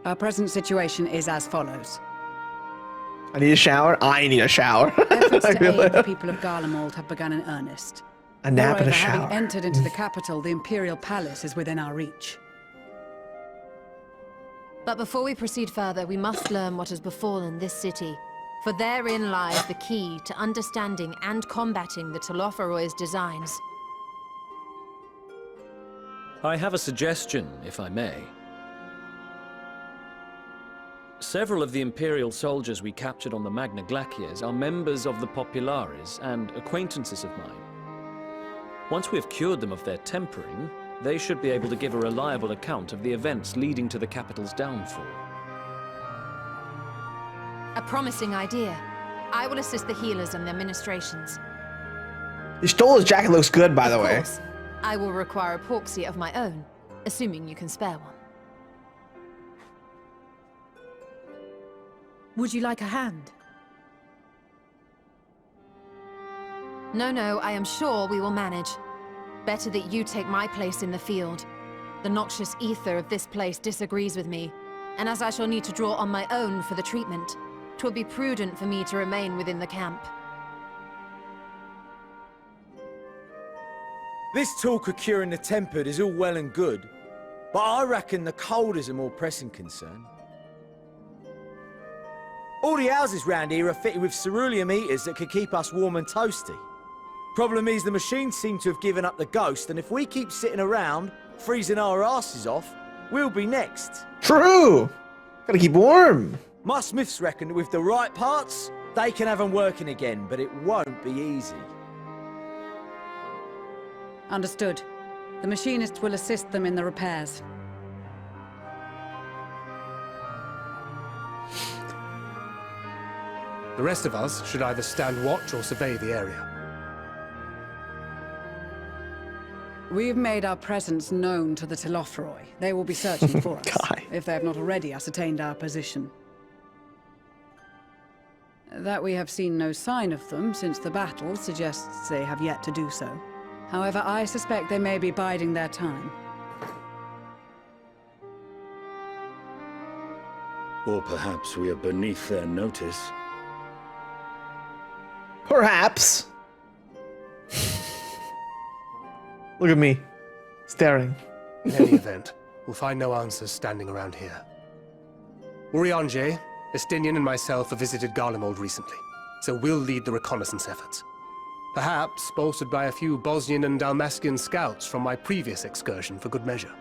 Our present situation is as follows. I need a shower. I need a shower. Efforts to aid the people of Garlemald have begun in earnest. A nap and a Moreover, shower. having entered into the capital, the Imperial Palace is within our reach. But before we proceed further, we must learn what has befallen this city. For therein lies the key to understanding and combating the Telophoroid's designs. I have a suggestion, if I may. Several of the Imperial soldiers we captured on the Magna Glaciers are members of the Populares and acquaintances of mine. Once we have cured them of their tempering, they should be able to give a reliable account of the events leading to the capital's downfall. A promising idea. I will assist the healers and their ministrations. Your Stolas jacket looks good, by the Of way. course, I will require a porxie of my own, assuming you can spare one. Would you like a hand? No, I am sure we will manage. Better that you take my place in the field. The noxious ether of this place disagrees with me, and as I shall need to draw on my own for the treatment, 'twill be prudent for me to remain within the camp. This talk of curing the tempered is all well and good, but I reckon the cold is a more pressing concern. All the houses round here are fitted with ceruleum heaters that could keep us warm and toasty. Problem is, the machines seem to have given up the ghost, and if we keep sitting around, freezing our asses off, we'll be next. True. Gotta keep warm. My smiths reckon that with the right parts, they can have them working again, but it won't be easy. Understood. The machinist will assist them in the repairs. The rest of us should either stand watch or survey the area. We've made our presence known to the Telophoroi. They will be searching for us, God. if they have not already ascertained our position. That we have seen no sign of them since the battle suggests they have yet to do so. However, I suspect they may be biding their time. Or perhaps we are beneath their notice. Perhaps. Look at me. Staring. In any event, we'll find no answers standing around here. Urianger, Estinian and myself have visited Garlemald recently, so we'll lead the reconnaissance efforts. Perhaps bolstered by a few Bosnian and Dalmatian scouts from my previous excursion for good measure.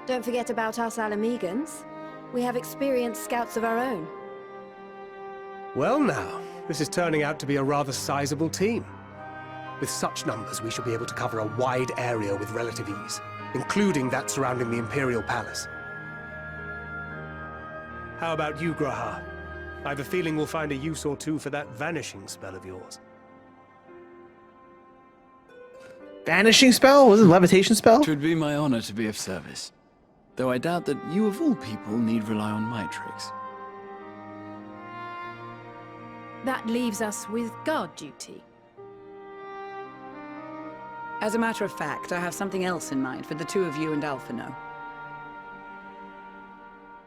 Don't forget about us Alamegans. We have experienced scouts of our own. Well now, this is turning out to be a rather sizable team. With such numbers, we should be able to cover a wide area with relative ease, including that surrounding the Imperial Palace. How about you, Graha? I have a feeling we'll find a use or two for that vanishing spell of yours. Vanishing spell? Was it levitation spell? It would be my honor to be of service. Though I doubt that you of all people need rely on my tricks. That leaves us with guard duty. As a matter of fact, I have something else in mind for the two of you and Alphino.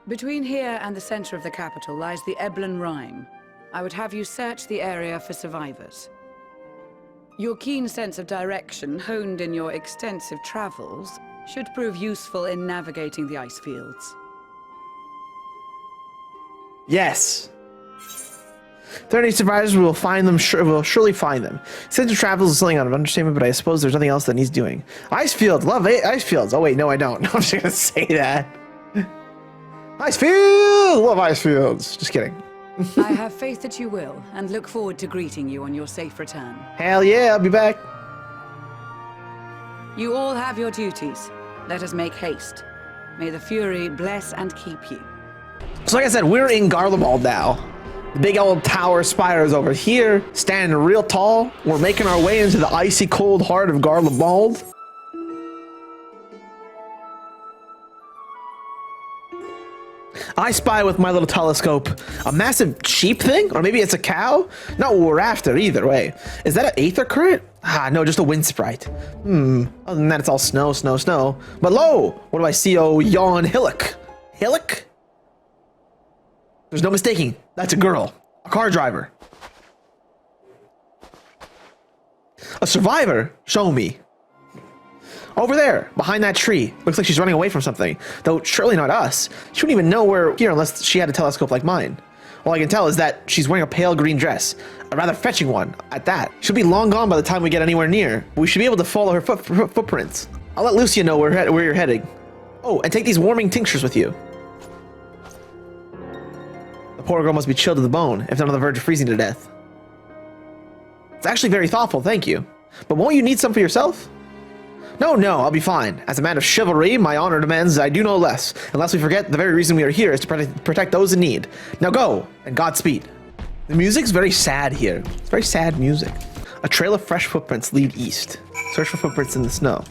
Between here and the center of the capital lies the Eblan Rhine. I would have you search the area for survivors. Your keen sense of direction, honed in your extensive travels, should prove useful in navigating the ice fields. Yes. If there are any survivors, we will find them. We'll surely find them. Sense of travel is something out of understatement, but I suppose there's nothing else that needs doing. Ice fields, love it. Ice fields. Oh wait, no, I don't. No, I'm just gonna say that. Ice fields, love ice fields. Just kidding. I have faith that you will, and look forward to greeting you on your safe return. Hell yeah, I'll be back. You all have your duties. Let us make haste. May the Fury bless and keep you. So like I said, we're in Garlemald now. The big old tower spire is over here, standing real tall. We're making our way into the icy cold heart of Garlemald. I spy with my little telescope a massive sheep thing, or maybe it's a cow. Not what we're after either way. Is that an aether current? Ah, no, just a wind sprite. Other than that, it's all snow, snow, snow. But lo, what do I see? Oh, yawn hillock. Hillock? There's no mistaking. That's a girl, a car driver, a survivor. Show me. Over there, behind that tree. Looks like she's running away from something. Though surely not us. She wouldn't even know we're here unless she had a telescope like mine. All I can tell is that she's wearing a pale green dress. A rather fetching one, at that. She'll be long gone by the time we get anywhere near. We should be able to follow her footprints. I'll let Lucia know where you're heading. Oh, and take these warming tinctures with you. The poor girl must be chilled to the bone, if not on the verge of freezing to death. It's actually very thoughtful, thank you. But won't you need some for yourself? No, I'll be fine. As a man of chivalry, my honor demands I do no less, unless we forget the very reason we are here is to protect those in need. Now go, and Godspeed. The music's very sad here. It's very sad music. A trail of fresh footprints lead east. Search for footprints in the snow.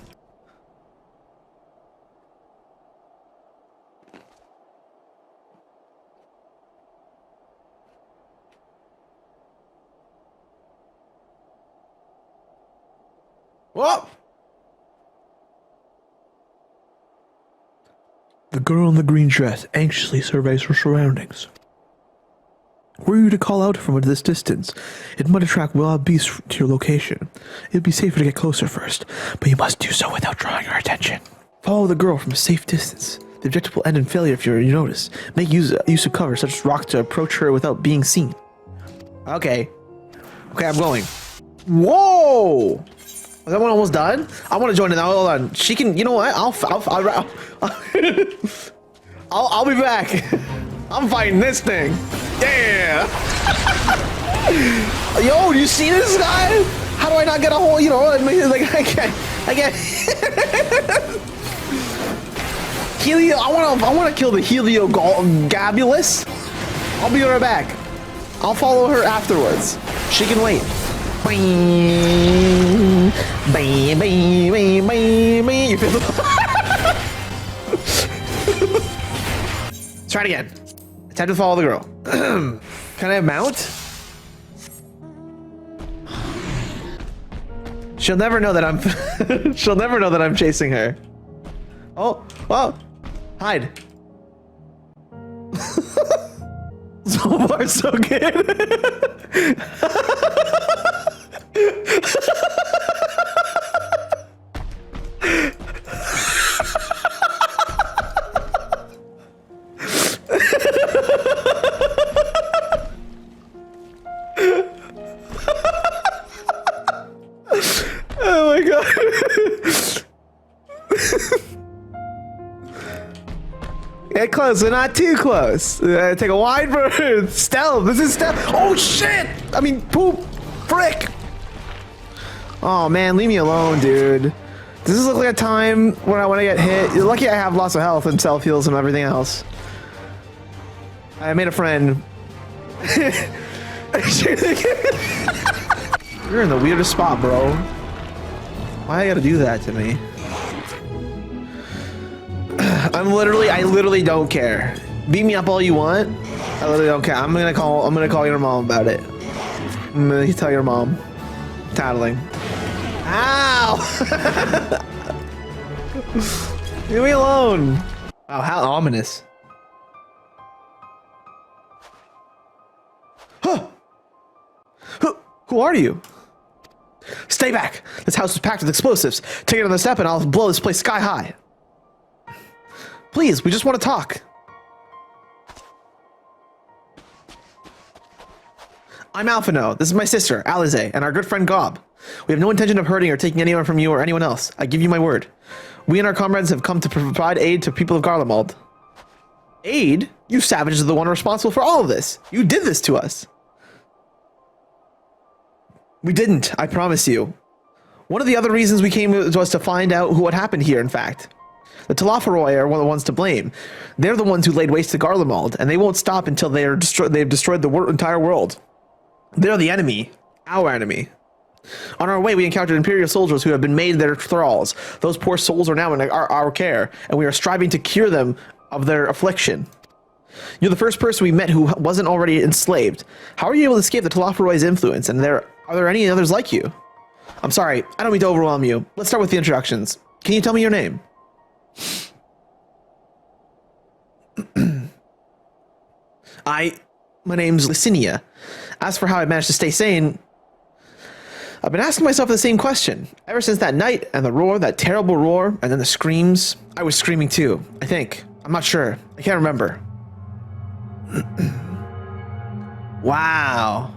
Whoa! The girl in the green dress anxiously surveys her surroundings. Were you to call out from this distance, it might attract wild beasts to your location. It would be safer to get closer first, but you must do so without drawing her attention. Follow the girl from a safe distance. The objective will end in failure if you notice. Make use of cover, such as rock, to approach her without being seen. Okay, I'm going. Whoa! Was that one almost done? I want to join it now. Hold on. She can. You know what? I'll be back. I'm fighting this thing. Yeah. Yo, do you see this guy? How do I not get a whole? You know, like I can't. Helio. I want to kill the Helio-Gabulus. I'll be right back. I'll follow her afterwards. She can wait. You feel the Let's try it again. It's time to follow the girl. Can I mount? She'll never know that I'm she'll never know that I'm chasing her. Oh, hide. So far so good. Oh my god. Get close, but not too close. Take a wide berth. Stealth. This is stealth. Oh shit! I mean, poop. Frick. Oh man, leave me alone, dude. Does this look like a time when I want to get hit? You're lucky I have lots of health and self heals and everything else. I made a friend. You're in the weirdest spot, bro. Why you gotta do that to me? I literally don't care. Beat me up all you want. I literally don't care. I'm gonna call your mom about it. I'm gonna tell your mom. Tattling. Ow! Leave me alone. Wow, how ominous. Huh. Who are you? Stay back. This house is packed with explosives. Take another step and I'll blow this place sky high. Please, we just want to talk. I'm Alphino. This is my sister, Alize, and our good friend Gob. We have no intention of hurting or taking anyone from you or anyone else. I give you my word. We and our comrades have come to provide aid to people of Garlemald. Aid? You savages are the one responsible for all of this. You did this to us. We didn't, I promise you. One of the other reasons we came was to find out what happened here, in fact. The Foray are one of the ones to blame. They're the ones who laid waste to Garlemald, and they won't stop until they've destroyed the entire world. They're the enemy. Our enemy. On our way, we encountered Imperial soldiers who have been made their thralls. Those poor souls are now in our care, and we are striving to cure them of their affliction. You're the first person we met who wasn't already enslaved. How are you able to escape the Telophoroid's influence, and are there any others like you? I'm sorry, I don't mean to overwhelm you. Let's start with the introductions. Can you tell me your name? My name's Licinia. As for how I managed to stay sane, I've been asking myself the same question. Ever since that night and the roar, that terrible roar, and then the screams. I was screaming too, I think. I'm not sure. I can't remember. Wow.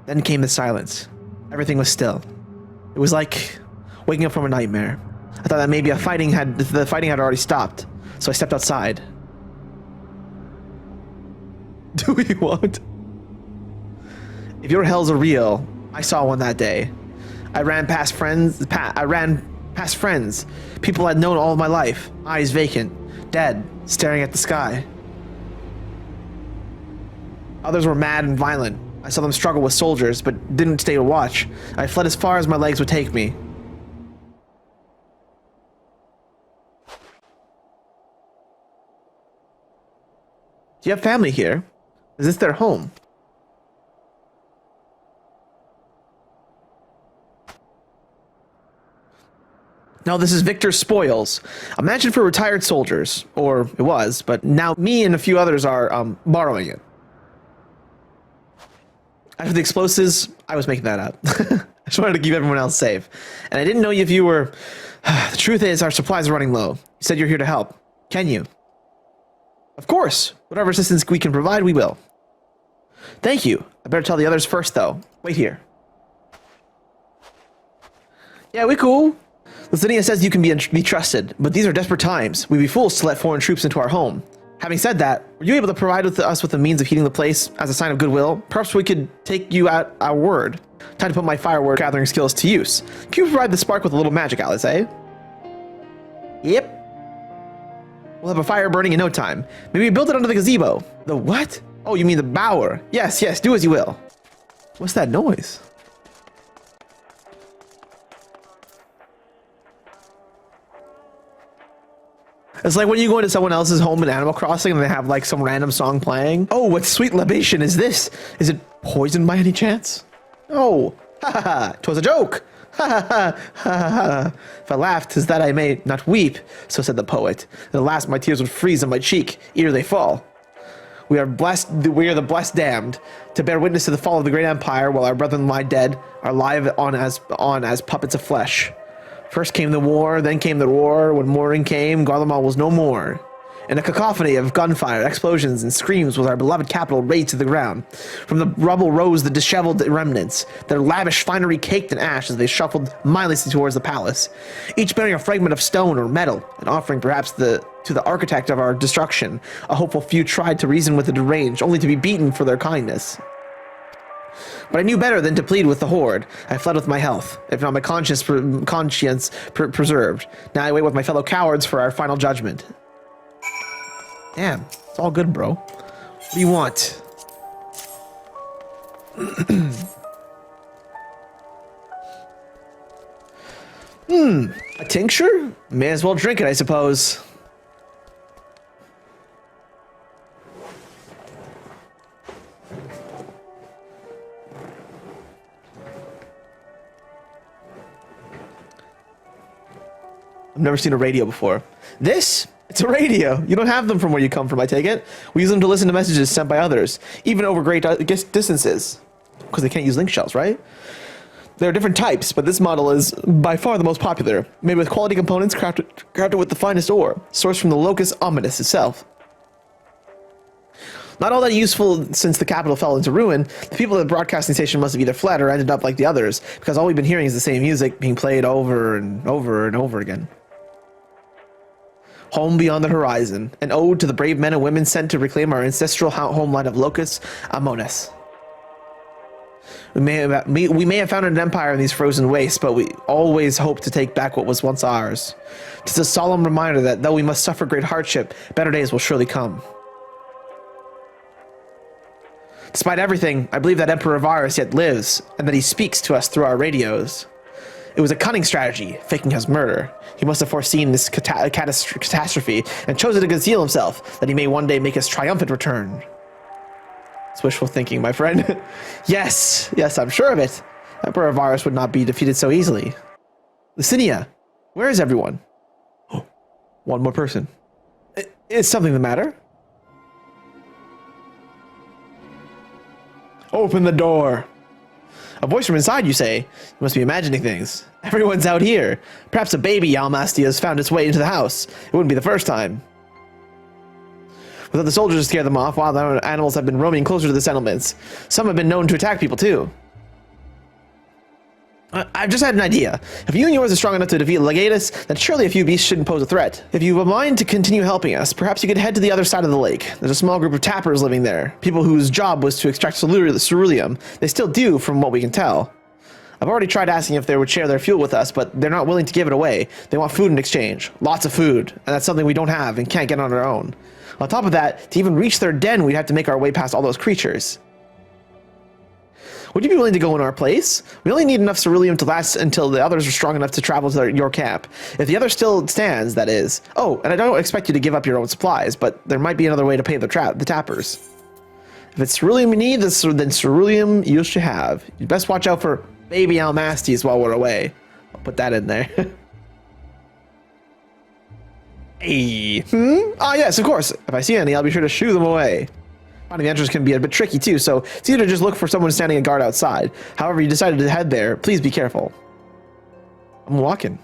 Then came the silence. Everything was still. It was like waking up from a nightmare. I thought that maybe the fighting had already stopped, so I stepped outside. Do we want? If your hells are real, I saw one that day. I ran past friends. People I'd known all of my life. Eyes vacant, dead, staring at the sky. Others were mad and violent. I saw them struggle with soldiers, but didn't stay to watch. I fled as far as my legs would take me. Do you have family here? Is this their home? No, this is Victor's spoils. A mansion for retired soldiers. Or it was, but now me and a few others are borrowing it. After the explosives, I was making that up. I just wanted to keep everyone else safe. And I didn't know if you were... The truth is, our supplies are running low. You said you're here to help. Can you? Of course. Whatever assistance we can provide, we will. Thank you. I better tell the others first, though. Wait here. Yeah, we cool. Licinia says you can be trusted, but these are desperate times. We'd be fools to let foreign troops into our home. Having said that, were you able to provide us with the means of heating the place as a sign of goodwill? Perhaps we could take you at our word. Time to put my firework gathering skills to use. Can you provide the spark with a little magic, Alice, eh? Yep. We'll have a fire burning in no time. Maybe we build it under the gazebo. The what? Oh, you mean the bower. Yes, do as you will. What's that noise? It's like when you go into someone else's home in Animal Crossing and they have like some random song playing. Oh, what sweet libation is this? Is it poisoned by any chance? Oh, ha ha ha, 'twas a joke. Ha ha ha ha ha. If I laughed, 'tis that I may not weep, so said the poet. And alas, my tears would freeze on my cheek, ere they fall. We are the blessed damned, to bear witness to the fall of the great empire, while our brethren lie dead, are live on as puppets of flesh. First came the war, then came the roar. When morning came, Garlemald was no more. In a cacophony of gunfire, explosions, and screams was our beloved capital razed to the ground. From the rubble rose the disheveled remnants, their lavish finery caked in ash as they shuffled mindlessly towards the palace, each bearing a fragment of stone or metal, an offering perhaps to the architect of our destruction. A hopeful few tried to reason with the deranged, only to be beaten for their kindness. But I knew better than to plead with the horde. I fled with my health, if not my conscience preserved. Now I wait with my fellow cowards for our final judgment. Damn, it's all good, bro. What do you want? A tincture? May as well drink it, I suppose. I've never seen a radio before. This? It's a radio. You don't have them from where you come from, I take it. We use them to listen to messages sent by others, even over great distances. Because they can't use link shells, right? There are different types, but this model is by far the most popular. Made with quality components crafted with the finest ore, sourced from the locus omnis itself. Not all that useful since the capital fell into ruin. The people at the broadcasting station must have either fled or ended up like the others, because all we've been hearing is the same music being played over and over and over again. Home beyond the horizon, an ode to the brave men and women sent to reclaim our ancestral homeland of Locus Amonis. We may have founded an empire in these frozen wastes, but we always hope to take back what was once ours. 'Tis a solemn reminder that though we must suffer great hardship, better days will surely come. Despite everything, I believe that Emperor Varus yet lives, and that he speaks to us through our radios. It was a cunning strategy, faking his murder. He must have foreseen this catastrophe and chosen to conceal himself, that he may one day make his triumphant return. It's wishful thinking, my friend. Yes, I'm sure of it. Emperor Varus would not be defeated so easily. Lucinia, where is everyone? Oh, one more person. Is something the matter? Open the door. A voice from inside, you say? You must be imagining things. Everyone's out here. Perhaps a baby Almastia has found its way into the house. It wouldn't be the first time. Without the soldiers to scare them off, wild animals have been roaming closer to the settlements. Some have been known to attack people too. I've just had an idea. If you and yours are strong enough to defeat Legatus, then surely a few beasts shouldn't pose a threat. If you have a mind to continue helping us, perhaps you could head to the other side of the lake. There's a small group of tappers living there, people whose job was to extract ceruleum. They still do, from what we can tell. I've already tried asking if they would share their fuel with us, but they're not willing to give it away. They want food in exchange. Lots of food, and that's something we don't have and can't get on our own. On top of that, to even reach their den, we'd have to make our way past all those creatures. Would you be willing to go in our place? We only need enough ceruleum to last until the others are strong enough to travel to your camp. If the other still stands, that is. Oh, and I don't expect you to give up your own supplies, but there might be another way to pay the tappers. If it's ceruleum you need, then ceruleum you should have. You best watch out for baby Almasties while we're away. I'll put that in there. Hey. Ah, yes, of course. If I see any, I'll be sure to shoo them away. Finding the entrance can be a bit tricky too, so it's either just look for someone standing a guard outside. However you decided to head there, please be careful. I'm walking.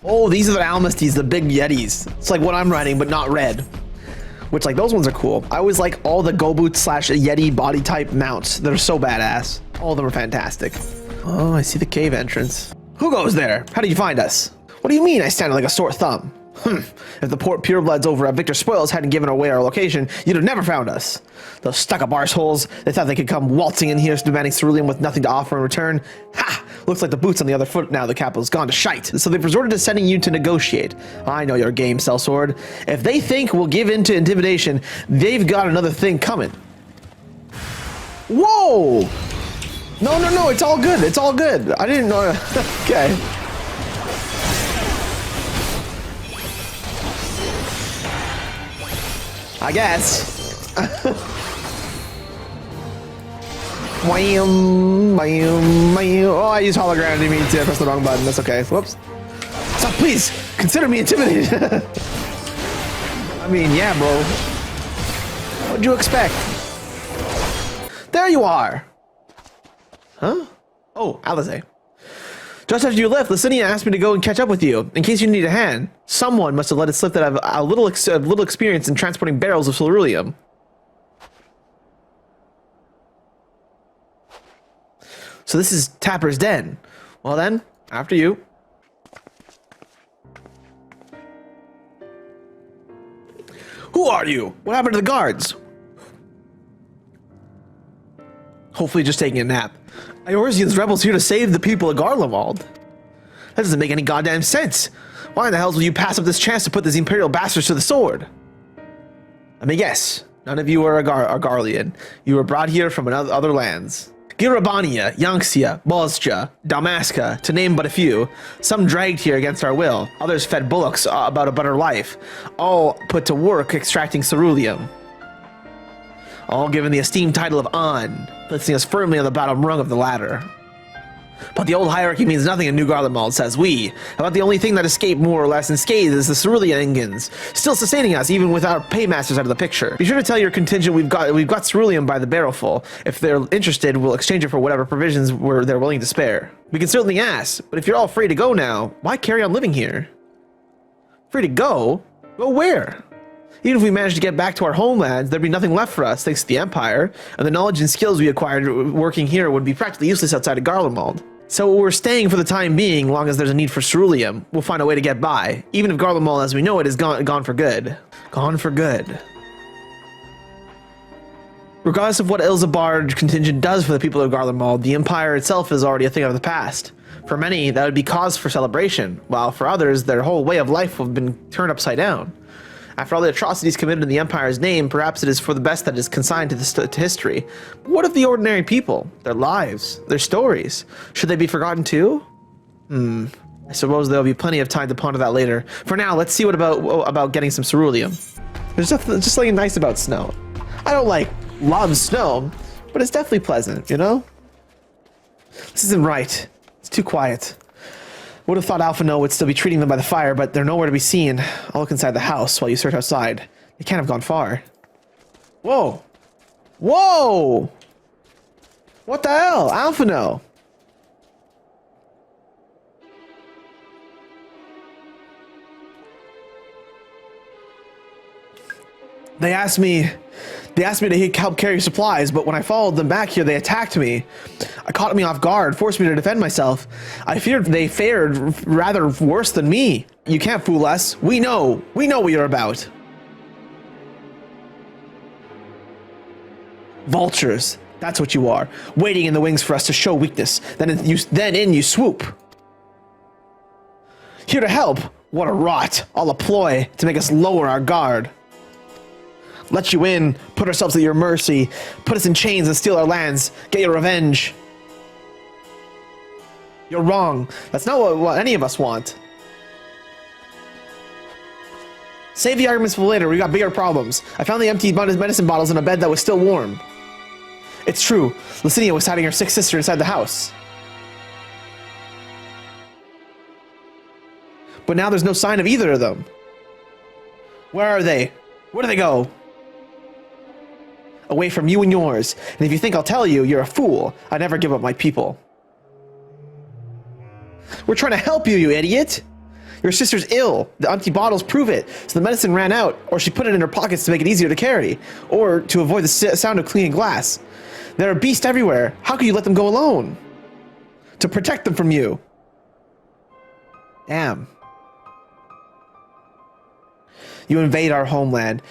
Oh, these are the Almasties, the big Yetis. It's like what I'm riding, but not red. Which, like, those ones are cool. I always like all the Go-Boot / Yeti body type mounts. They're so badass. All of them are fantastic. Oh, I see the cave entrance. Who goes there? How did you find us? What do you mean I stand like a sore thumb? If the poor purebloods over at Victor Spoils hadn't given away our location, you'd have never found us. Those stuck-up arseholes, they thought they could come waltzing in here demanding ceruleum with nothing to offer in return. Ha! Looks like the boot's on the other foot now the capital's gone to shite. So they've resorted to sending you to negotiate. I know your game, Sellsword. If they think we'll give in to intimidation, they've got another thing coming. Whoa! No, it's all good. It's all good. I didn't know. Okay. I guess. Wham, wham, wham. Oh, I used hologram. I didn't mean to press the wrong button. That's okay. Whoops. So please consider me intimidated. I mean, yeah, bro. What'd you expect? There you are. Huh? Oh, Alize. Just after you left, Lucinia asked me to go and catch up with you, in case you need a hand. Someone must have let it slip that I have a little experience in transporting barrels of ceruleum. So this is Tapper's Den. Well then, after you. Who are you? What happened to the guards? Hopefully just taking a nap. Eorzean's rebels here to save the people of Garlemald. That doesn't make any goddamn sense. Why in the hell will you pass up this chance to put these Imperial bastards to the sword? Let me guess. None of you are a Garlean. You were brought here from other lands. Girabania, Yangxia, Bozja, Damaska, to name but a few. Some dragged here against our will. Others fed bullocks about a better life. All put to work extracting ceruleum. All given the esteemed title of An, placing us firmly on the bottom rung of the ladder. But the old hierarchy means nothing in New Garlemald, says we. About the only thing that escaped more or less unscathed is the cerulean, still sustaining us even with our paymasters out of the picture. Be sure to tell your contingent we've got ceruleum by the barrelful. If they're interested, we'll exchange it for whatever provisions they're willing to spare. We can certainly ask, but if you're all free to go now, why carry on living here? Free to go? Go where? Even if we managed to get back to our homelands, there'd be nothing left for us thanks to the Empire, and the knowledge and skills we acquired working here would be practically useless outside of Garlemald. So we're staying for the time being, long as there's a need for ceruleum. We'll find a way to get by, even if Garlemald as we know it is gone for good. Gone for good. Regardless of what Ilzabar's contingent does for the people of Garlemald, the Empire itself is already a thing of the past. For many, that would be cause for celebration, while for others, their whole way of life would have been turned upside down. After all the atrocities committed in the Empire's name, perhaps it is for the best that is consigned to history. But what of the ordinary people? Their lives? Their stories? Should they be forgotten too? I suppose there'll be plenty of time to ponder that later. For now, let's see what about getting some ceruleum. There's just something nice about snow. I don't love snow, but it's definitely pleasant, you know? This isn't right. It's too quiet. Would have thought Alphino would still be treating them by the fire, but they're nowhere to be seen. I'll look inside the house while you search outside. They can't have gone far. Whoa! Whoa! What the hell? Alphino! They asked me to help carry supplies, but when I followed them back here, they attacked me. It caught me off guard, forced me to defend myself. I feared they fared rather worse than me. You can't fool us. We know what you're about. Vultures, that's what you are, waiting in the wings for us to show weakness. Then in you swoop. Here to help. What a rot. All a ploy to make us lower our guard. Let you in, put ourselves at your mercy, put us in chains and steal our lands, get your revenge. You're wrong. That's not what any of us want. Save the arguments for later, we got bigger problems. I found the empty medicine bottles in a bed that was still warm. It's true, Licinia was hiding her sick sister inside the house. But now there's no sign of either of them. Where are they? Where do they go? Away from you and yours. And if you think I'll tell you, you're a fool. I never give up my people. We're trying to help you, you idiot. Your sister's ill. The empty bottles prove it. So the medicine ran out, or she put it in her pockets to make it easier to carry, or to avoid the sound of cleaning glass. There are beasts everywhere. How can you let them go alone? To protect them from you. Damn. You invade our homeland.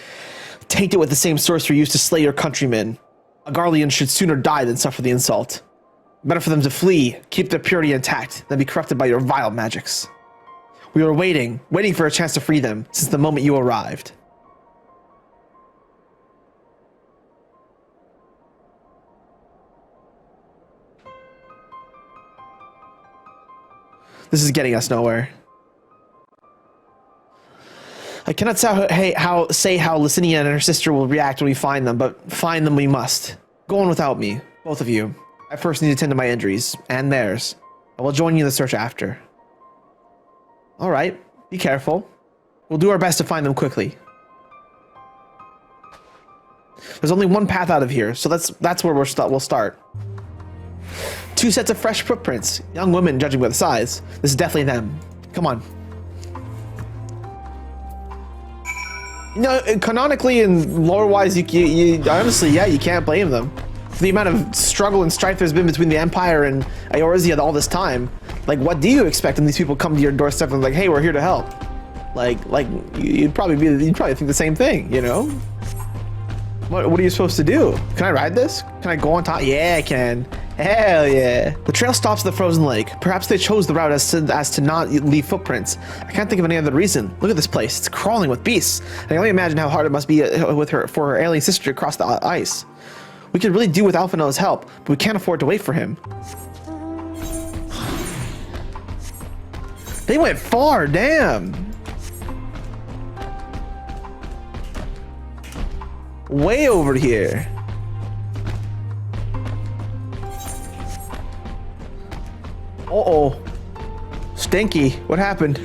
Taint it with the same sorcery used to slay your countrymen. A Garlean should sooner die than suffer the insult. Better for them to flee, keep their purity intact, than be corrupted by your vile magics. We were waiting for a chance to free them, since the moment you arrived. This is getting us nowhere. I cannot say how Licinia and her sister will react when we find them, but find them we must. Go on without me, both of you. I first need to tend to my injuries, and theirs. I will join you in the search after. Alright, be careful. We'll do our best to find them quickly. There's only one path out of here, so that's where we'll start. 2 sets of fresh footprints. Young women, judging by the size. This is definitely them. Come on. You know, canonically and lore-wise, you honestly, yeah, you can't blame them. For the amount of struggle and strife there's been between the Empire and Eorzea all this time. Like, what do you expect when these people come to your doorstep and like, hey, we're here to help? Like you'd probably think the same thing, you know? What are you supposed to do? Can I ride this? Can I go on top? Yeah, I can. Hell yeah. The trail stops at the frozen lake. Perhaps they chose the route as to not leave footprints. I can't think of any other reason. Look at this place. It's crawling with beasts. I can only imagine how hard it must be for her alien sister to cross the ice. We could really do with Alphino's help, but we can't afford to wait for him. They went far, damn. Way over here. Uh-oh. Stinky. What happened?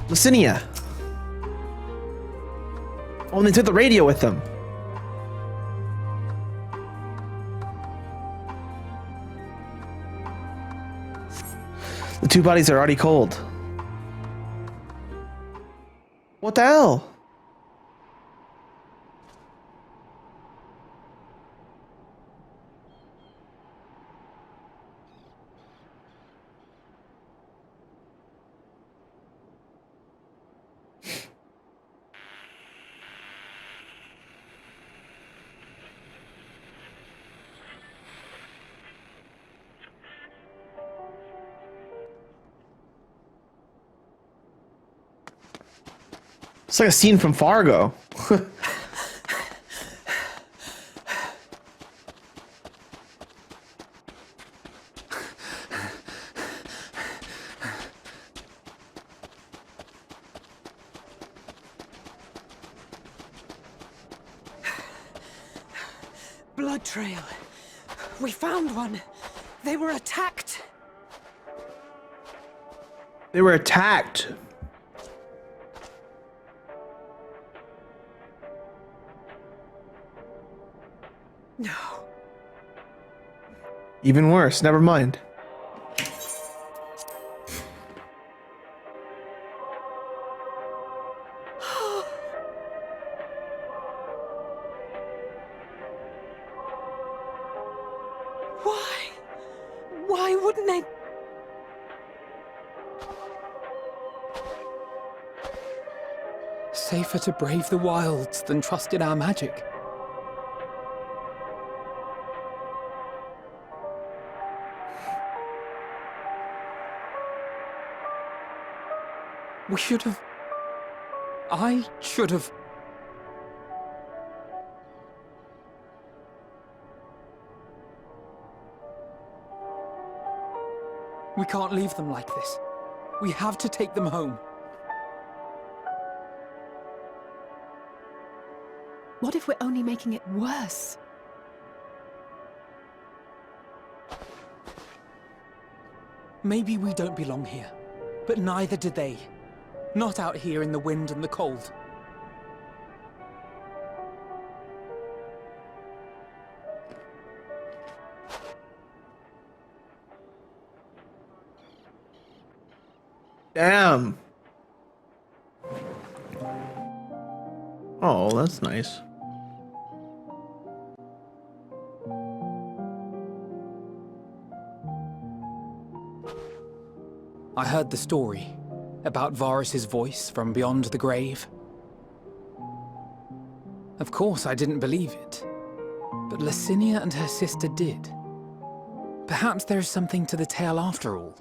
Licinia. Oh, and they took the radio with them. The 2 bodies are already cold. What the hell? It's like a scene from Fargo. blood trail. We found one. They were attacked. They were attacked. No. Even worse. Never mind. Why wouldn't they? Safer to brave the wilds than trust in our magic. We should have... I should have... We can't leave them like this. We have to take them home. What if we're only making it worse? Maybe we don't belong here, but neither do they. Not out here in the wind and the cold. Damn. Oh, that's nice. I heard the story about Varus's voice from beyond the grave. Of course, I didn't believe it, but Licinia and her sister did. Perhaps there is something to the tale after all.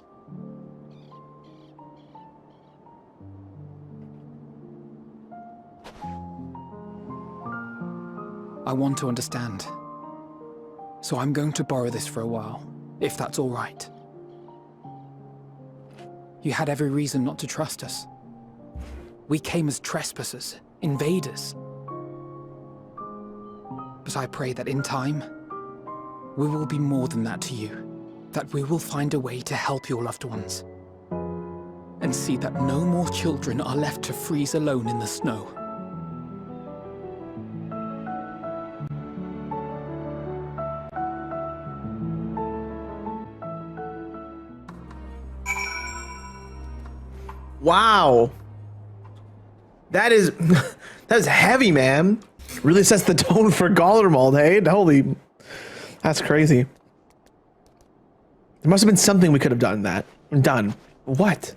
I want to understand. So I'm going to borrow this for a while, if that's all right. You had every reason not to trust us. We came as trespassers, invaders. But I pray that in time, we will be more than that to you. That we will find a way to help your loved ones. And see that no more children are left to freeze alone in the snow. Wow. That is heavy, man. Really sets the tone for Garlemald, hey? Holy, that's crazy. There must have been something we could have done. What?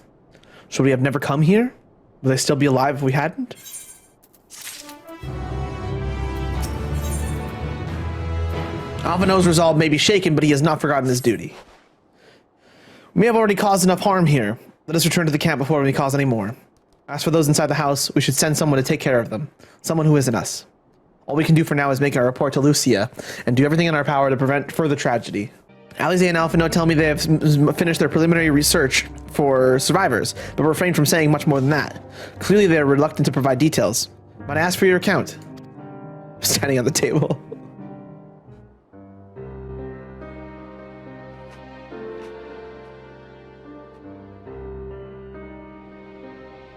Should we have never come here? Would they still be alive if we hadn't? Alvino's resolve may be shaken, but he has not forgotten his duty. We may have already caused enough harm here. Let us return to the camp before we cause any more. As for those inside the house, we should send someone to take care of them. Someone who isn't us. All we can do for now is make our report to Lucia and do everything in our power to prevent further tragedy. Alize and Alphino tell me they have finished their preliminary research for survivors, but refrain from saying much more than that. Clearly they are reluctant to provide details. Might I ask for your account? Standing on the table.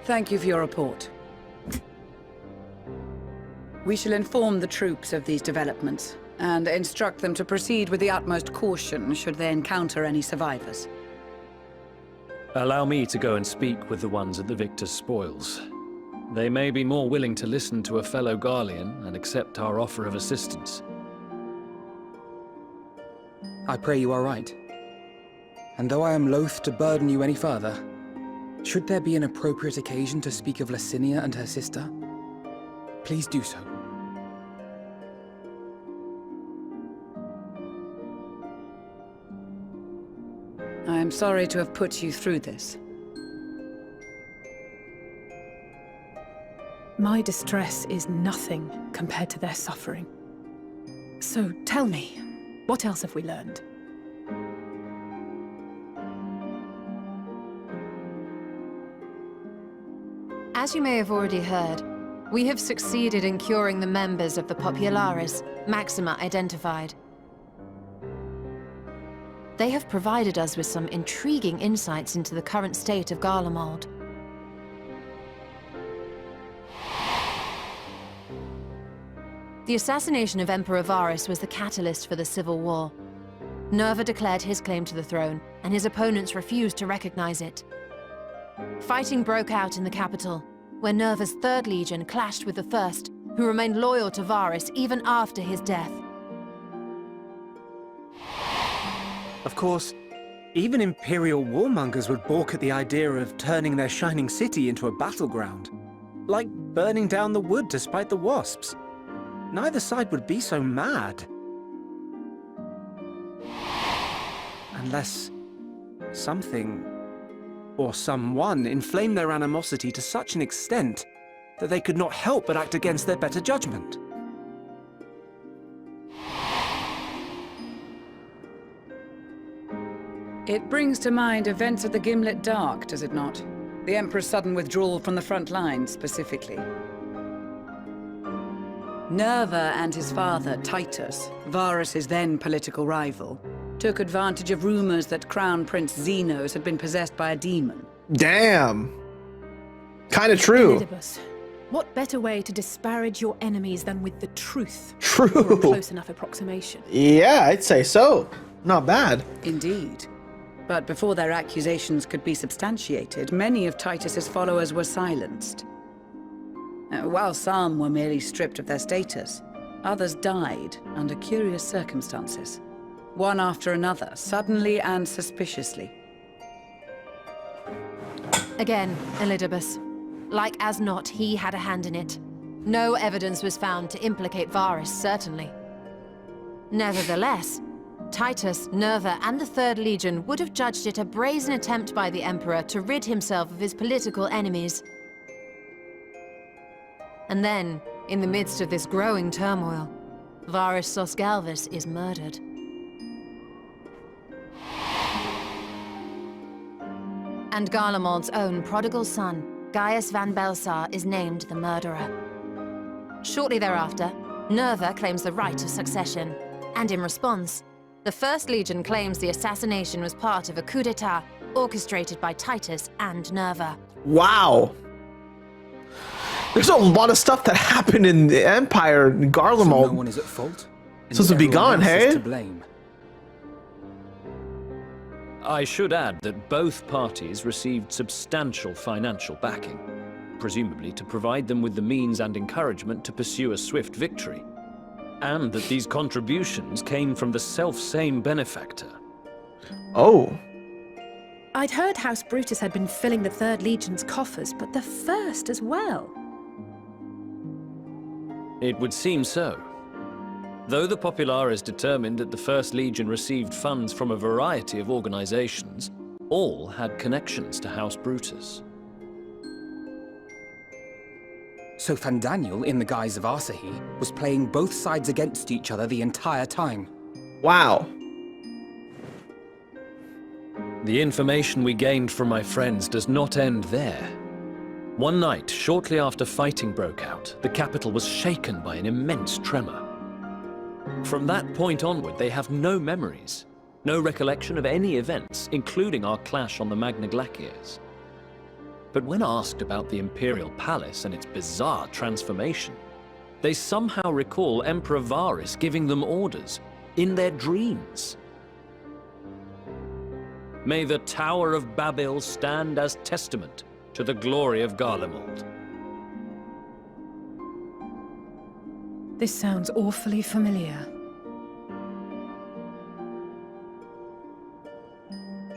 Thank you for your report. We shall inform the troops of these developments and instruct them to proceed with the utmost caution should they encounter any survivors. Allow me to go and speak with the ones at the victor's spoils. They may be more willing to listen to a fellow Garlean and accept our offer of assistance. I pray you are right. And though I am loath to burden you any further, should there be an appropriate occasion to speak of Licinia and her sister, please do so. I am sorry to have put you through this. My distress is nothing compared to their suffering. So tell me, what else have we learned? As you may have already heard, we have succeeded in curing the members of the Populares. Maxima identified. They have provided us with some intriguing insights into the current state of Garlemald. The assassination of Emperor Varus was the catalyst for the civil war. Nerva declared his claim to the throne, and his opponents refused to recognize it. Fighting broke out in the capital, where Nerva's 3rd Legion clashed with the 1st, who remained loyal to Varus even after his death. Of course, even Imperial warmongers would balk at the idea of turning their shining city into a battleground. Like burning down the wood to spite the wasps. Neither side would be so mad. Unless something or someone inflamed their animosity to such an extent that they could not help but act against their better judgment. It brings to mind events of the Gimlet Dark, does it not? The Emperor's sudden withdrawal from the front lines, specifically. Nerva and his father, Titus, Varus's then political rival, took advantage of rumors that Crown Prince Xenos had been possessed by a demon. Damn. Kind of true. Elidibus, what better way to disparage your enemies than with the truth? True. Or a close enough approximation. Yeah, I'd say so. Not bad. Indeed. But before their accusations could be substantiated, many of Titus's followers were silenced. While some were merely stripped of their status, others died under curious circumstances. One after another, suddenly and suspiciously. Again, Elidibus. Like as not, he had a hand in it. No evidence was found to implicate Varus, certainly. Nevertheless, Titus, Nerva, and the 3rd Legion would have judged it a brazen attempt by the Emperor to rid himself of his political enemies. And then, in the midst of this growing turmoil, Varus Sosgalvis is murdered. And Garlemald's own prodigal son, Gaius van Belsar, is named the murderer. Shortly thereafter, Nerva claims the right of succession, and in response, the 1st Legion claims the assassination was part of a coup d'etat orchestrated by Titus and Nerva. Wow. There's a lot of stuff that happened in the Empire in Garlemald. So no one is at fault? Supposed to be gone, hey? To blame. I should add that both parties received substantial financial backing, presumably to provide them with the means and encouragement to pursue a swift victory. And that these contributions came from the self-same benefactor. Oh. I'd heard House Brutus had been filling the 3rd Legion's coffers, but the 1st as well. It would seem so. Though the Populares determined that the 1st Legion received funds from a variety of organizations, all had connections to House Brutus. So Fandaniel, in the guise of Asahi, was playing both sides against each other the entire time. Wow. The information we gained from my friends does not end there. One night, shortly after fighting broke out, the capital was shaken by an immense tremor. From that point onward, they have no memories, no recollection of any events, including our clash on the Magna Glaciers. But when asked about the Imperial Palace and its bizarre transformation, they somehow recall Emperor Varus giving them orders in their dreams. May the Tower of Babel stand as testament to the glory of Garlemald. This sounds awfully familiar.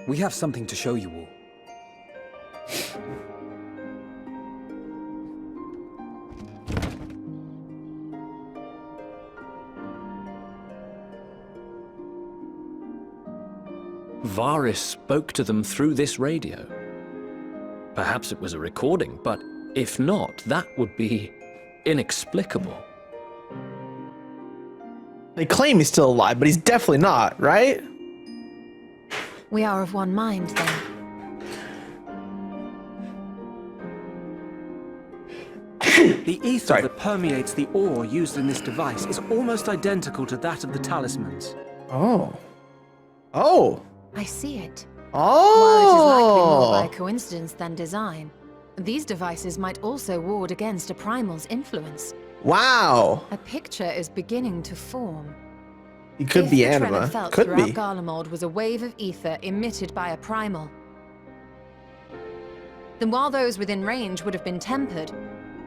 We have something to show you all. Varus spoke to them through this radio. Perhaps it was a recording, but if not, that would be inexplicable. They claim he's still alive, but he's definitely not, right? We are of one mind, then. The ether that permeates the ore used in this device is almost identical to that of the talismans. Oh. Oh. I see it. Oh. While it is likely more by coincidence than design, these devices might also ward against a primal's influence. Wow. A picture is beginning to form. It could be anima. Felt Could throughout be. Garlemald was a wave of ether emitted by a primal. Then while those within range would have been tempered,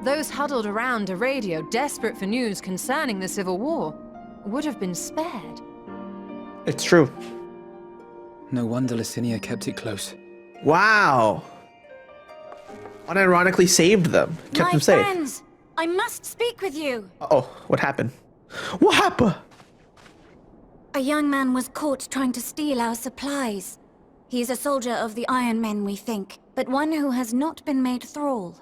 those huddled around a radio desperate for news concerning the Civil War would have been spared. It's true. No wonder Licinia kept it close. Wow. Unironically saved them. Kept them safe. My friends, I must speak with you. Uh-oh, what happened? What happened? A young man was caught trying to steal our supplies. He is a soldier of the Iron Men, we think, but one who has not been made thrall.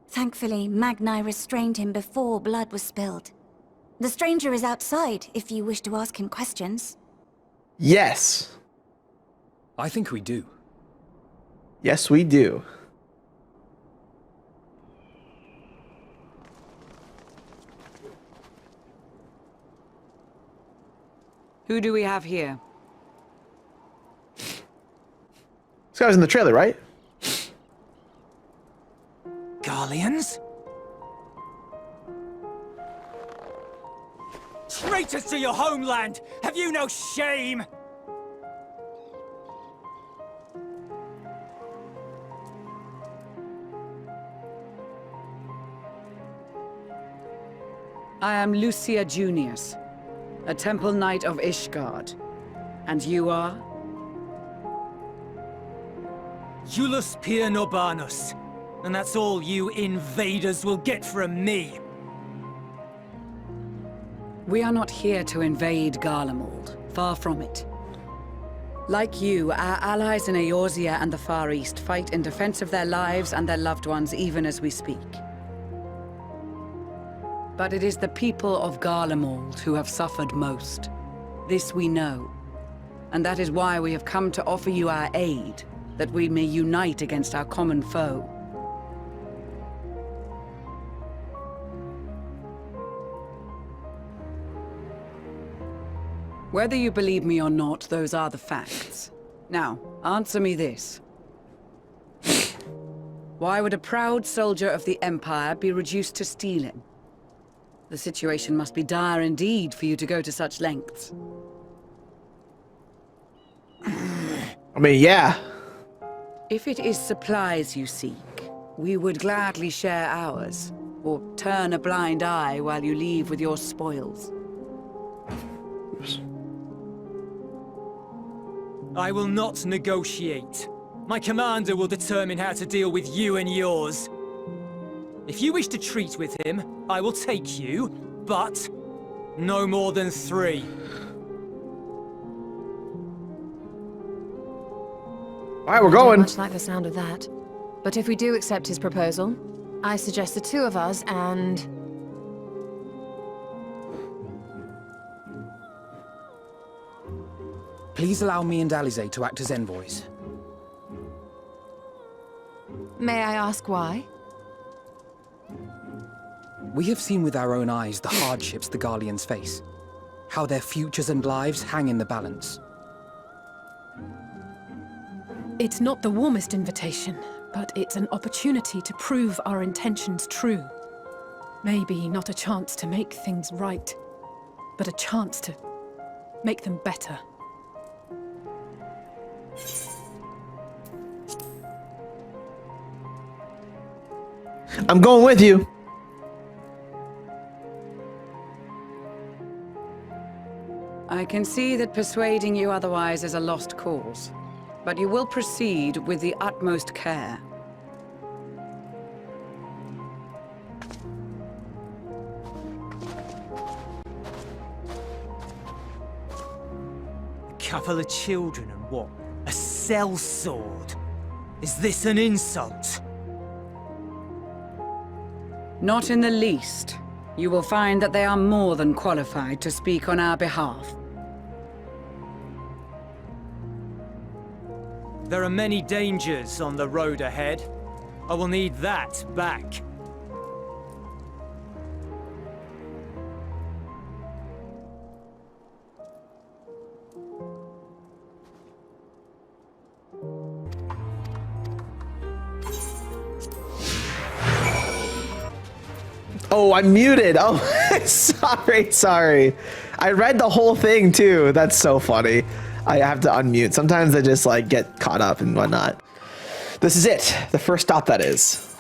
Thankfully, Magni restrained him before blood was spilled. The stranger is outside, if you wish to ask him questions. Yes. I think we do. Yes, we do. Who do we have here? This guy was in the trailer, right? Garleans? Traitors to your homeland! Have you no shame? I am Lucia Junius, a temple knight of Ishgard. And you are? Jullus Pier Norbanus. And that's all you invaders will get from me. We are not here to invade Garlemald. Far from it. Like you, our allies in Eorzea and the Far East fight in defense of their lives and their loved ones even as we speak. But it is the people of Garlemald who have suffered most. This we know. And that is why we have come to offer you our aid, that we may unite against our common foe. Whether you believe me or not, those are the facts. Now, answer me this. Why would a proud soldier of the Empire be reduced to stealing? The situation must be dire indeed for you to go to such lengths. I mean, yeah. If it is supplies you seek, we would gladly share ours, or turn a blind eye while you leave with your spoils. I will not negotiate. My commander will determine how to deal with you and yours. If you wish to treat with him, I will take you, but no more than 3. Alright, we're going. Much like the sound of that. But if we do accept his proposal, I suggest the 2 of us and... Please allow me and Alize to act as envoys. May I ask why? We have seen with our own eyes the hardships the Garleans face. How their futures and lives hang in the balance. It's not the warmest invitation, but it's an opportunity to prove our intentions true. Maybe not a chance to make things right, but a chance to make them better. I'm going with you. I can see that persuading you otherwise is a lost cause, but you will proceed with the utmost care. A couple of children and what? A sellsword? Is this an insult? Not in the least. You will find that they are more than qualified to speak on our behalf. There are many dangers on the road ahead. I will need that back. Oh, I'm muted. Oh, sorry. I read the whole thing too. That's so funny. I have to unmute. Sometimes I just like get caught up and whatnot. This is it. The first stop, that is.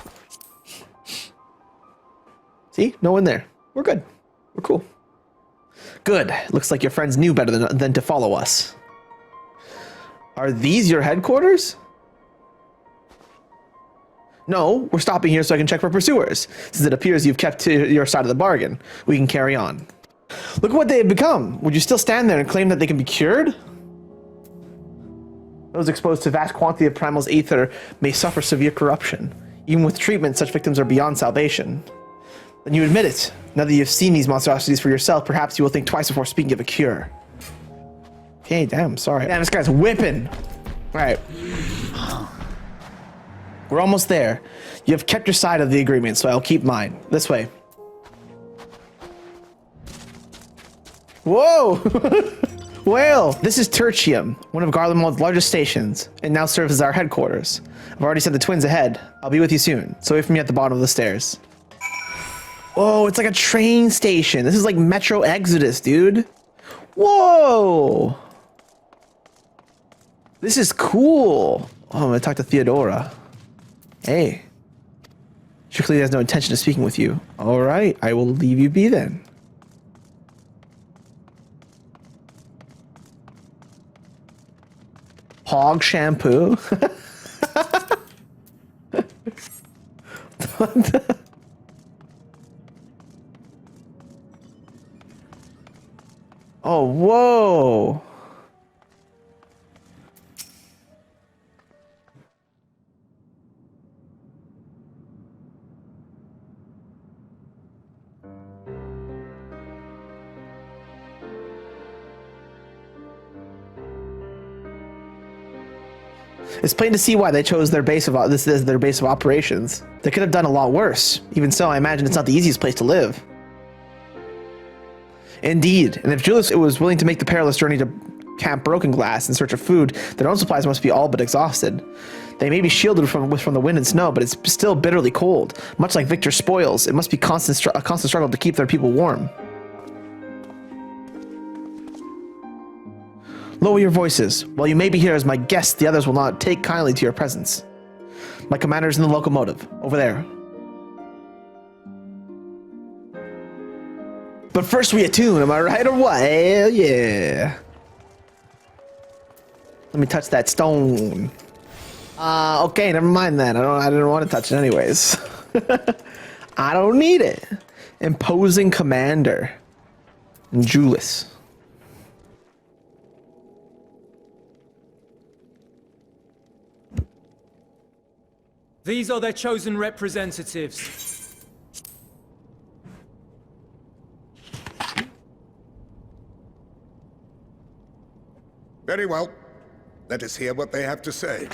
See? No one there. We're good. We're cool. Good. Looks like your friends knew better than to follow us. Are these your headquarters? No, we're stopping here so I can check for pursuers. Since it appears you've kept to your side of the bargain, we can carry on. Look at what they have become. Would you still stand there and claim that they can be cured? Those exposed to vast quantity of Primal's ether may suffer severe corruption. Even with treatment, such victims are beyond salvation. Then you admit it. Now that you've seen these monstrosities for yourself, perhaps you will think twice before speaking of a cure. Okay, damn, sorry. Damn, this guy's whipping. All right. We're almost there. You have kept your side of the agreement, so I'll keep mine. This way. Whoa! Well, this is Tertium, one of Garlemald's largest stations, and now serves as our headquarters. I've already sent the twins ahead. I'll be with you soon, so wait for me at the bottom of the stairs. Whoa, it's like a train station. This is like Metro Exodus, dude. Whoa! This is cool. Oh, I'm gonna talk to Theodora. Hey. She clearly has no intention of speaking with you. All right, I will leave you be then. Hog shampoo. Oh, whoa. It's plain to see why they chose their base of this as their base of operations. They could have done a lot worse. Even so, I imagine it's not the easiest place to live. Indeed, and if Julius was willing to make the perilous journey to Camp Broken Glass in search of food, their own supplies must be all but exhausted. They may be shielded from the wind and snow, but it's still bitterly cold. Much like Victor's spoils, it must be a constant struggle to keep their people warm. Lower your voices. While you may be here as my guests, the others will not take kindly to your presence. My commander's in the locomotive, over there. But first we attune, am I right or what? Hell yeah. Let me touch that stone. Okay, never mind that. I didn't want to touch it anyways. I don't need it. Imposing commander. Julius. These are their chosen representatives. Very well. Let us hear what they have to say.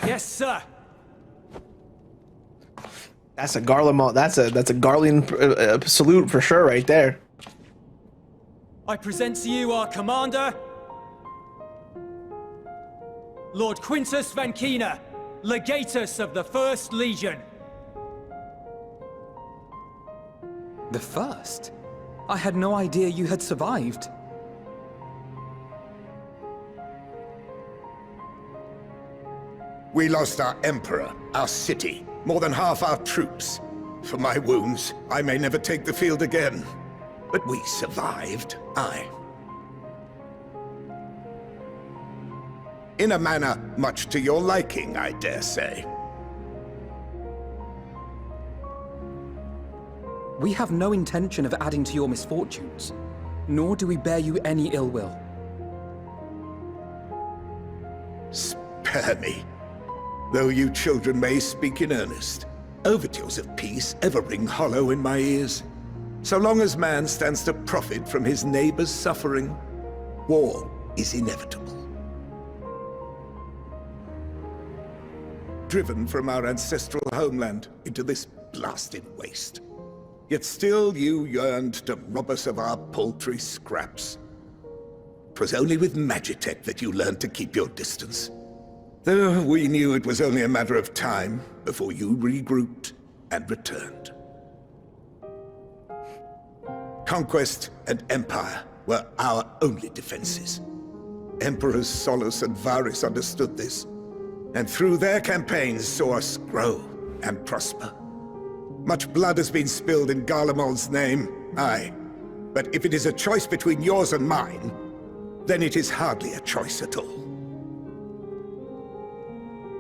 Yes, sir. That's a Garlemald. That's a Garlean salute for sure, right there. I present to you our commander, Lord Quintus Van Kina, Legatus of the First Legion. The First? I had no idea you had survived. We lost our emperor, our city, more than half our troops. For my wounds, I may never take the field again. But we survived, aye. In a manner much to your liking, I dare say. We have no intention of adding to your misfortunes, nor do we bear you any ill will. Spare me. Though you children may speak in earnest, overtures of peace ever ring hollow in my ears. So long as man stands to profit from his neighbor's suffering, war is inevitable. driven from our ancestral homeland into this blasted waste. Yet still you yearned to rob us of our paltry scraps. 'Twas only with Magitech that you learned to keep your distance. Though we knew it was only a matter of time before you regrouped and returned. Conquest and Empire were our only defenses. Emperors Solus and Varys understood this, and through their campaigns saw us grow and prosper. Much blood has been spilled in Garlemald's name, aye. But if it is a choice between yours and mine, then it is hardly a choice at all.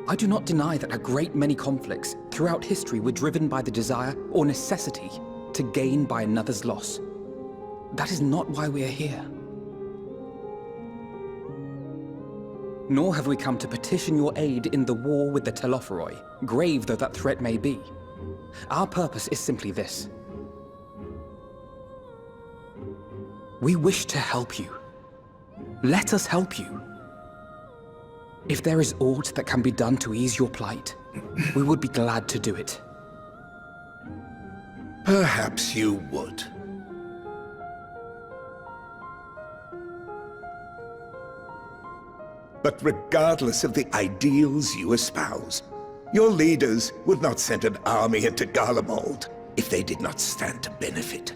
I do not deny that a great many conflicts throughout history were driven by the desire or necessity to gain by another's loss. That is not why we are here. Nor have we come to petition your aid in the war with the Telophoroi, grave though that threat may be. Our purpose is simply this. We wish to help you. Let us help you. If there is aught that can be done to ease your plight, we would be glad to do it. Perhaps you would. But regardless of the ideals you espouse, your leaders would not send an army into Garlemald if they did not stand to benefit.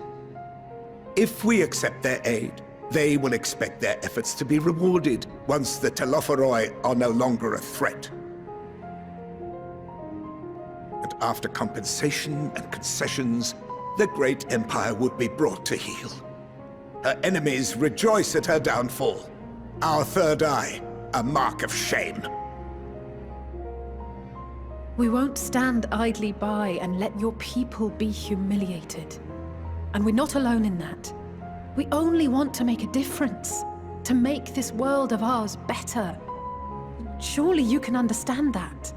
If we accept their aid, they will expect their efforts to be rewarded once the Telophoroi are no longer a threat. And after compensation and concessions, the great empire would be brought to heel. Her enemies rejoice at her downfall. Our third eye, a mark of shame. We won't stand idly by and let your people be humiliated. And we're not alone in that. We only want to make a difference, to make this world of ours better. Surely you can understand that.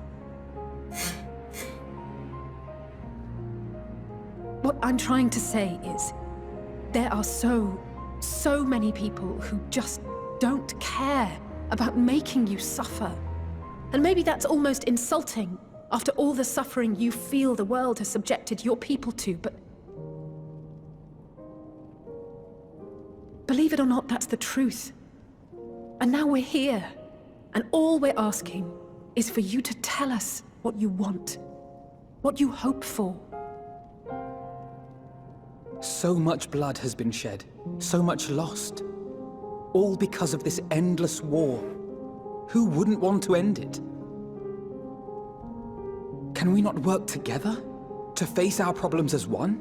What I'm trying to say is, there are so many people who just don't care about making you suffer. And maybe that's almost insulting after all the suffering you feel the world has subjected your people to, but believe it or not, that's the truth. And now we're here, and all we're asking is for you to tell us what you want, what you hope for. So much blood has been shed, so much lost. All because of this endless war. Who wouldn't want to end it? Can we not work together to face our problems as one?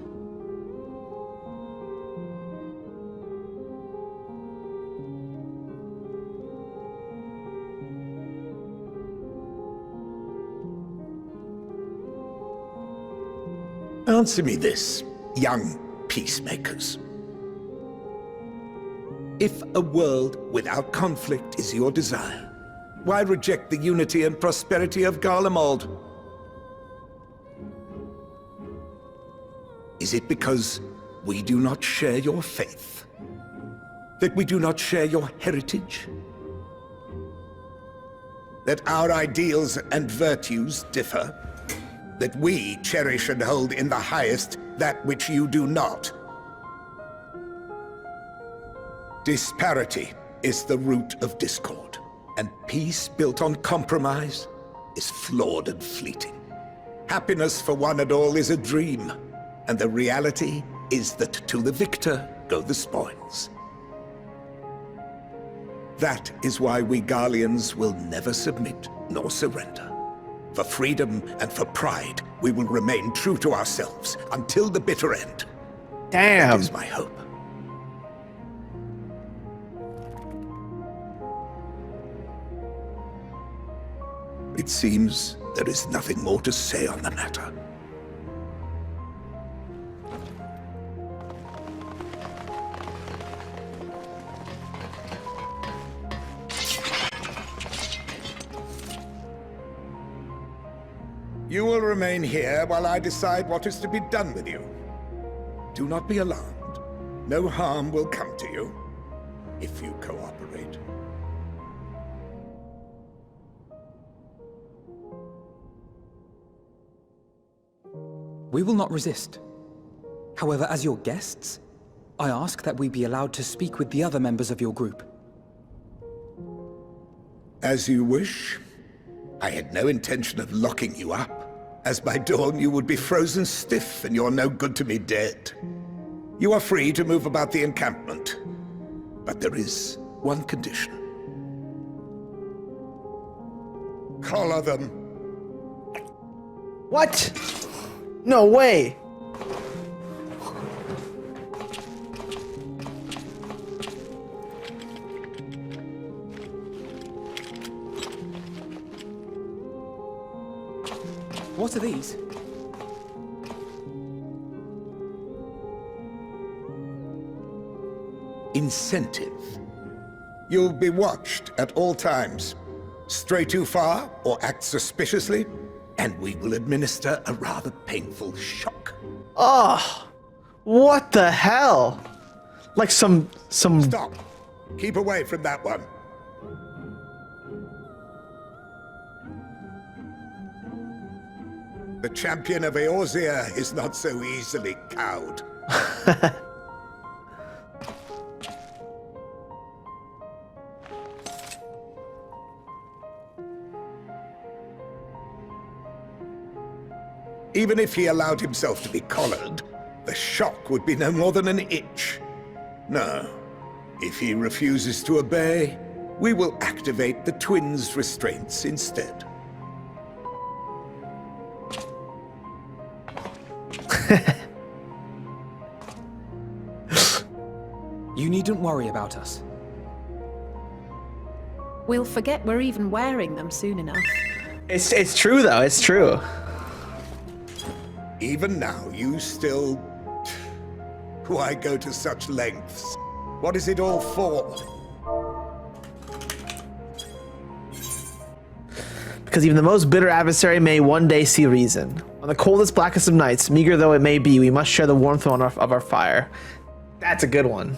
Answer me this, young peacemakers. If a world without conflict is your desire, why reject the unity and prosperity of Garlemald? Is it because we do not share your faith? That we do not share your heritage? That our ideals and virtues differ? That we cherish and hold in the highest that which you do not? Disparity is the root of discord, and peace built on compromise is flawed and fleeting. Happiness for one and all is a dream, and the reality is that to the victor go the spoils. That is why we Garleans will never submit nor surrender. For freedom and for pride, we will remain true to ourselves until the bitter end. Damn. That is my hope. It seems there is nothing more to say on the matter. You will remain here while I decide what is to be done with you. Do not be alarmed. No harm will come to you if you cooperate. We will not resist. However, as your guests, I ask that we be allowed to speak with the other members of your group. As you wish. I had no intention of locking you up, as by dawn you would be frozen stiff and you're no good to me dead. You are free to move about the encampment, but there is one condition. Collar them. What? No way. What are these? Incentive. You'll be watched at all times. Stray too far or act suspiciously, and we will administer a rather painful shock. Oh, what the hell? Like some... Stop. Keep away from that one. The champion of Eorzea is not so easily cowed. Even if he allowed himself to be collared, the shock would be no more than an itch. No. If he refuses to obey, we will activate the twins' restraints instead. You needn't worry about us. We'll forget we're even wearing them soon enough. It's true though, it's true. Even now, you still... Why go to such lengths? What is it all for? Because even the most bitter adversary may one day see reason. On the coldest, blackest of nights, meager though it may be, we must share the warmth of our fire. That's a good one.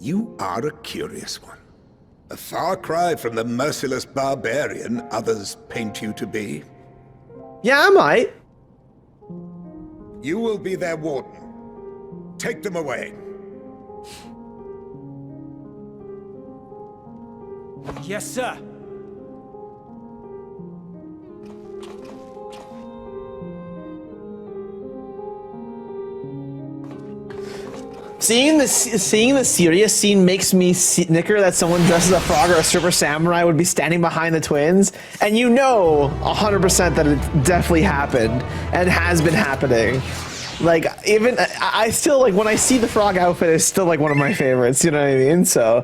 You are a curious one. A far cry from the merciless barbarian others paint you to be. Yeah, I might. You will be their warden. Take them away. Yes, sir. Seeing the serious scene makes me snicker that someone dressed as a frog or a super samurai would be standing behind the twins, and you know 100% that it definitely happened and has been happening. Like, even I still, like, when I see the frog outfit, it's still like one of my favorites, you know what I mean? So